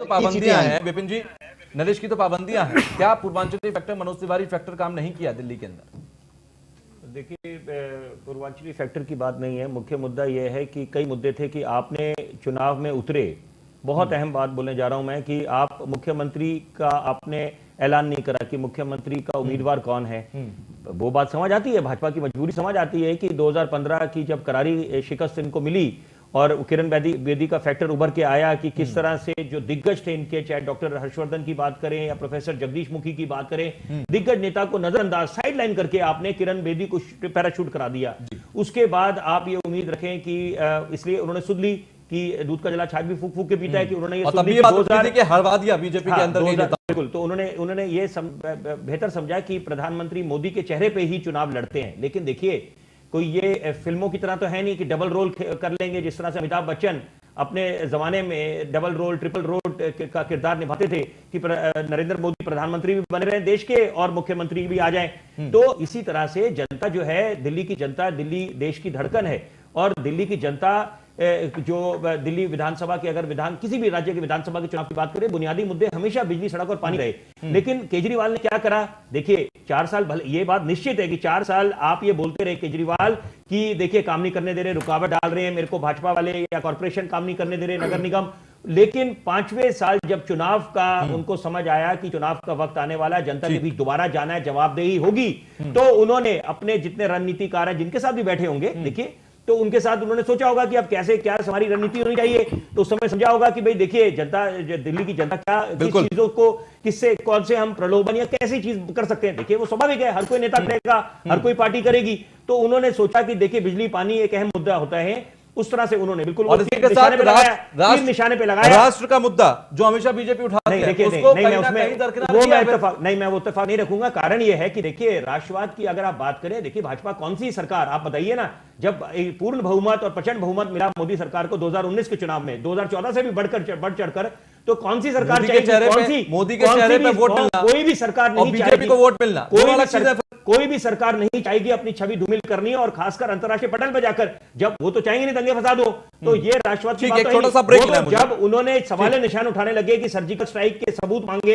तो पाबंदियां हैं विपिन जी, नरेश की तो पाबंदियां हैं, क्या पूर्वांचली फैक्टर, मनोज तिवारी फैक्टर काम नहीं किया दिल्ली के अंदर? देखिए, पूर्वांचली फैक्टर की बात नहीं है। मुख्य मुद्दा यह है कि कई मुद्दे थे कि आपने चुनाव में उतरे। बहुत अहम बात बोलने जा रहा हूं मैं कि आप मुख्यमंत्री का आपने ऐलान नहीं करा कि मुख्यमंत्री का उम्मीदवार कौन है। वो बात समझ आती है, भाजपा की मजबूरी समझ आती है कि 2015 की जब करारी शिकस्त इनको मिली और किरण बेदी का फैक्टर उभर के आया कि किस तरह से जो दिग्गज थे इनके, चाहे डॉक्टर हर्षवर्धन की बात करें या प्रोफेसर जगदीश मुखी की बात करें, दिग्गज नेता को नजरअंदाज साइडलाइन करके आपने किरण बेदी को पैराशूट करा दिया। उसके बाद आप ये उम्मीद रखें कि इसलिए उन्होंने सुध ली कि दूध का जला छाछ भी फूक फूक के पीता है कि उन्होंने ये सुध ली कि हरवा दिया बीजेपी के अंदर। बिल्कुल, तो उन्होंने ये बेहतर समझा कि प्रधानमंत्री मोदी के चेहरे पे ही चुनाव लड़ते हैं। लेकिन देखिए, कोई ये फिल्मों की तरह तो है नहीं कि डबल रोल कर लेंगे, जिस तरह से अमिताभ बच्चन अपने जमाने में डबल रोल ट्रिपल रोल का किरदार निभाते थे कि नरेंद्र मोदी प्रधानमंत्री भी बने रहे देश के और मुख्यमंत्री भी आ जाएं। तो इसी तरह से जनता जो है, दिल्ली की जनता, दिल्ली देश की धड़कन है और दिल्ली की जनता जो दिल्ली विधानसभा के, अगर किसी भी राज्य के विधानसभा के चुनाव की बात करें, बुनियादी मुद्दे हमेशा बिजली, सड़क और पानी रहे। लेकिन केजरीवाल ने क्या करा? देखिए, 4 साल, भले ये बात निश्चित है कि 4 साल आप ये बोलते रहे केजरीवाल कि देखिए काम नहीं करने दे रहे, रुकावट डाल रहे हैं, मेरे को भाजपा वाले या कॉर्पोरेशन काम नहीं करने दे रहे, नगर निगम। लेकिन 5वें साल जब चुनाव का उनको समझ आया कि चुनाव का वक्त आने वाला है, जनता ने भी दोबारा जाना है, जवाबदेही होगी, तो उन्होंने अपने जितने रणनीतिकार हैं, जिनके साथ भी बैठे होंगे, देखिए, तो उनके साथ उन्होंने सोचा होगा कि अब कैसे क्या हमारी रणनीति होनी चाहिए। तो उस समय समझा होगा कि भाई देखिए, जनता, दिल्ली की जनता क्या, किस चीजों को, किससे, कौन से हम प्रलोभन या कैसी चीज कर सकते हैं। देखिए, वो स्वाभाविक है, हर कोई नेता करेगा, हर कोई पार्टी करेगी। तो उन्होंने सोचा कि देखिए, बिजली पानी एक अहम मुद्दा होता है, उस तरह से उन्होंने बिल्कुल निशाने पे लगाया राष्ट्र का मुद्दा जो हमेशा बीजेपी उठाती है, उसको कहीं ना कहीं दरकिनार किया है। मैं वो इत्तेफाक नहीं रखूंगा। कारण ये है कि देखिए, राष्ट्रवाद की अगर आप बात करें, देखिए भाजपा कौन सी सरकार, आप बताइए ना, जब पूर्ण बहुमत और प्रचंड बहुमत मिला मोदी सरकार को 2019 के चुनाव में, 2014 से भी बढ़ चढ़कर, तो कौन सी सरकार चाहिए? मोदी के चेहरे पे वोट मिलना, कोई भी सरकार नहीं चाहिए, बीजेपी को वोट मिलना, कोई भी सरकार नहीं चाहेगी अपनी छवि धूमिल करनी है, और खासकर अंतर्राष्ट्रीय पटल पर जाकर, जब वो तो चाहेंगे नहीं दंगे फसाद हो। तो ये राष्ट्रवाद की बात है। जब उन्होंने सवाल निशान उठाने लगे कि सर्जिकल स्ट्राइक के सबूत मांगे,